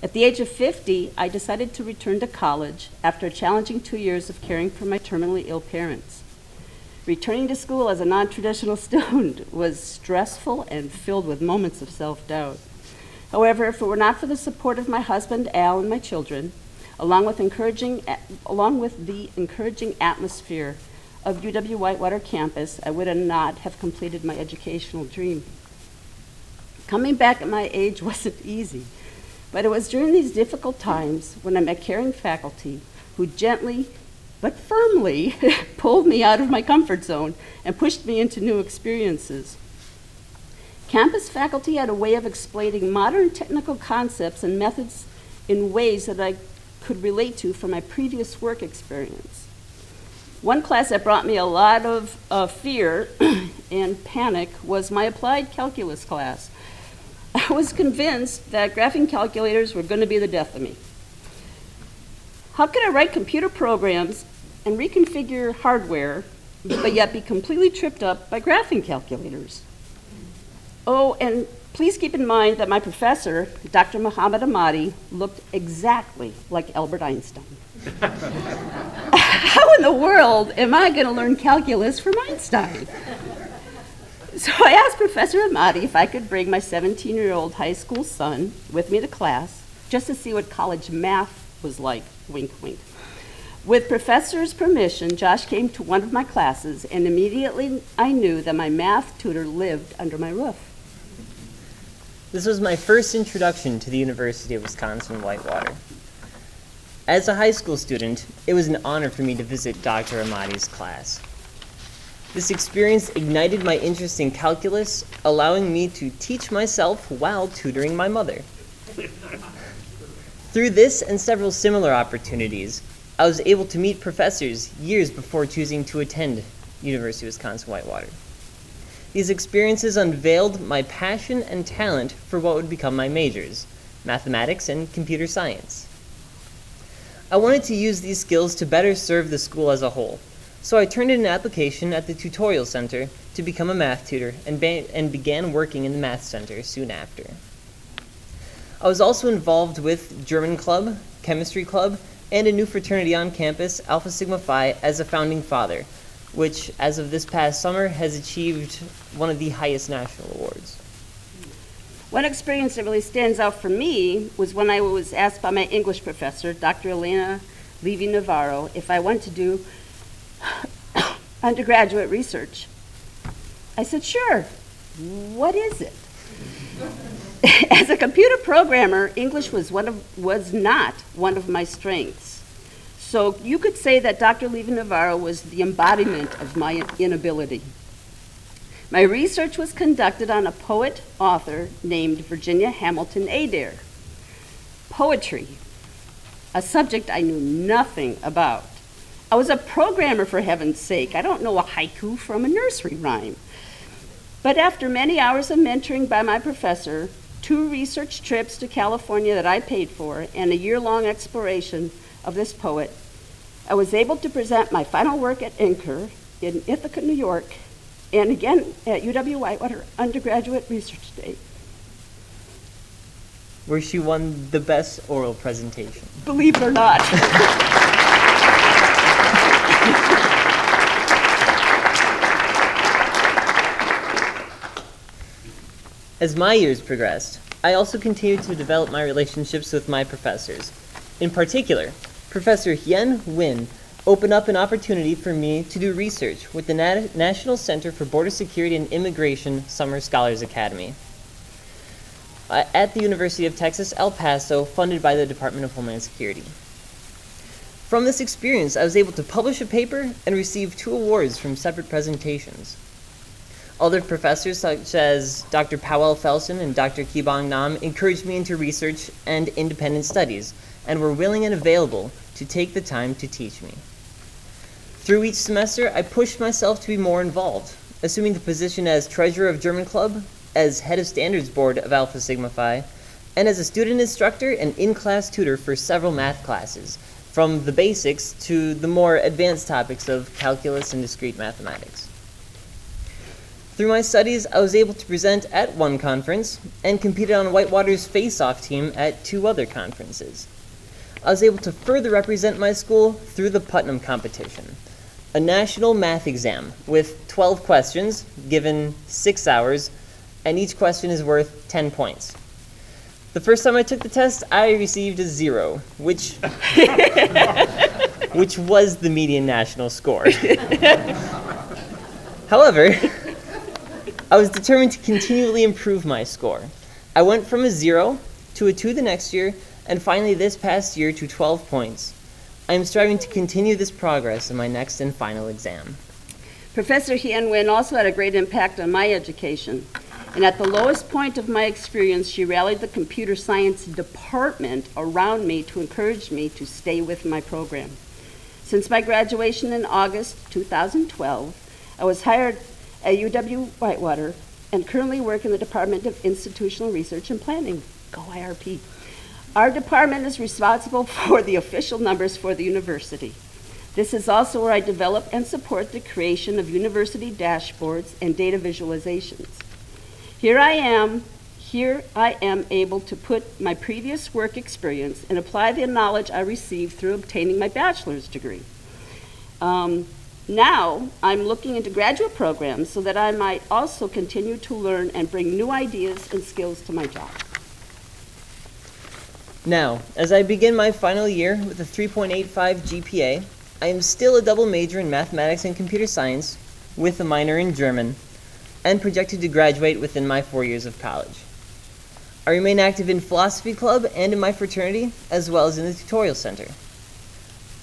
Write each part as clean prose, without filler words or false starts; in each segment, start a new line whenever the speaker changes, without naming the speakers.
At the age of 50, I decided to return to college after a challenging 2 years of caring for my terminally ill parents. Returning to school as a non-traditional student was stressful and filled with moments of self-doubt. However, if it were not for the support of my husband, Al, and my children, along with the encouraging atmosphere of UW-Whitewater campus, I would not have completed my educational dream. Coming back at my age wasn't easy, but it was during these difficult times when I met caring faculty who gently but firmly pulled me out of my comfort zone and pushed me into new experiences. Campus faculty had a way of explaining modern technical concepts and methods in ways that I could relate to from my previous work experience. One class that brought me a lot of fear and panic was my applied calculus class. I was convinced that graphing calculators were going to be the death of me. How could I write computer programs and reconfigure hardware, but yet be completely tripped up by graphing calculators? Oh, and please keep in mind that my professor, Dr. Muhammad Ahmadi, looked exactly like Albert Einstein. How in the world am I going to learn calculus from Einstein? So I asked Professor Ahmadi if I could bring my 17-year-old high school son with me to class just to see what college math was like, wink, wink. With professor's permission, Josh came to one of my classes, and immediately I knew that my math tutor lived under my roof.
This was my first introduction to the University of Wisconsin-Whitewater. As a high school student, it was an honor for me to visit Dr. Ahmadi's class. This experience ignited my interest in calculus, allowing me to teach myself while tutoring my mother. Through this and several similar opportunities, I was able to meet professors years before choosing to attend University of Wisconsin-Whitewater. These experiences unveiled my passion and talent for what would become my majors, mathematics and computer science. I wanted to use these skills to better serve the school as a whole, so I turned in an application at the Tutorial Center to become a math tutor and began working in the Math Center soon after. I was also involved with German Club, Chemistry Club, and a new fraternity on campus, Alpha Sigma Phi, as a founding father, which, as of this past summer, has achieved one of the highest national awards.
One experience that really stands out for me was when I was asked by my English professor, Dr. Elena Levy-Navarro, if I wanted to do undergraduate research. I said, sure. What is it? As a computer programmer, English was not one of my strengths. So you could say that Dr. Levy-Navarro was the embodiment of my inability. My research was conducted on a poet-author named Virginia Hamilton Adair. Poetry, a subject I knew nothing about. I was a programmer, for heaven's sake. I don't know a haiku from a nursery rhyme. But after many hours of mentoring by my professor, 2 research trips to California that I paid for, and a year-long exploration of this poet, I was able to present my final work at INCUR in Ithaca, New York, and again at UW-Whitewater Undergraduate Research Day.
Where she won the best oral presentation.
Believe it or not.
As my years progressed, I also continued to develop my relationships with my professors. In particular, Professor Hien Nguyen opened up an opportunity for me to do research with the National Center for Border Security and Immigration Summer Scholars Academy at the University of Texas, El Paso, funded by the Department of Homeland Security. From this experience, I was able to publish a paper and receive 2 awards from separate presentations. Other professors, such as Dr. Powell Felsen and Dr. Kibong Nam, encouraged me into research and independent studies, and were willing and available to take the time to teach me. Through each semester, I pushed myself to be more involved, assuming the position as treasurer of German Club, as head of standards board of Alpha Sigma Phi, and as a student instructor and in-class tutor for several math classes, from the basics to the more advanced topics of calculus and discrete mathematics. Through my studies, I was able to present at one conference and competed on Whitewater's face-off team at 2 other conferences. I was able to further represent my school through the Putnam competition, a national math exam with 12 questions given 6 hours, and each question is worth 10 points. The first time I took the test, I received a 0, which was the median national score. However, I was determined to continually improve my score. I went from a 0 to a 2 the next year, and finally this past year to 12 points. I am striving to continue this progress in my next and final exam.
Professor Hien Nguyen also had a great impact on my education. And at the lowest point of my experience, she rallied the computer science department around me to encourage me to stay with my program. Since my graduation in August 2012, I was hired at UW-Whitewater and currently work in the Department of Institutional Research and Planning, go IRP. Our department is responsible for the official numbers for the university. This is also where I develop and support the creation of university dashboards and data visualizations. Here I am able to put my previous work experience and apply the knowledge I received through obtaining my bachelor's degree. Now I'm looking into graduate programs so that I might also continue to learn and bring new ideas and skills to my job.
Now, as I begin my final year with a 3.85 GPA, I am still a double major in mathematics and computer science with a minor in German, and projected to graduate within my 4 years of college. I remain active in philosophy club and in my fraternity, as well as in the tutorial center.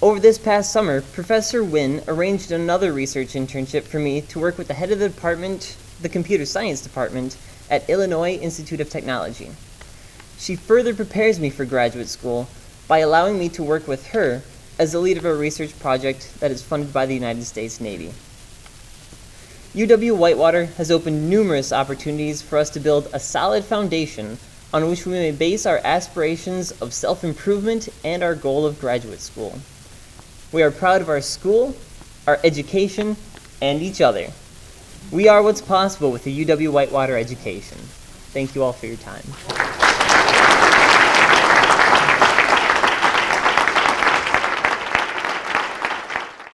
Over this past summer, Professor Nguyen arranged another research internship for me to work with the head of the department, the computer science department, at Illinois Institute of Technology. She further prepares me for graduate school by allowing me to work with her as the lead of a research project that is funded by the United States Navy. UW-Whitewater has opened numerous opportunities for us to build a solid foundation on which we may base our aspirations of self-improvement and our goal of graduate school. We are proud of our school, our education, and each other. We are what's possible with the UW-Whitewater education. Thank you all for your time.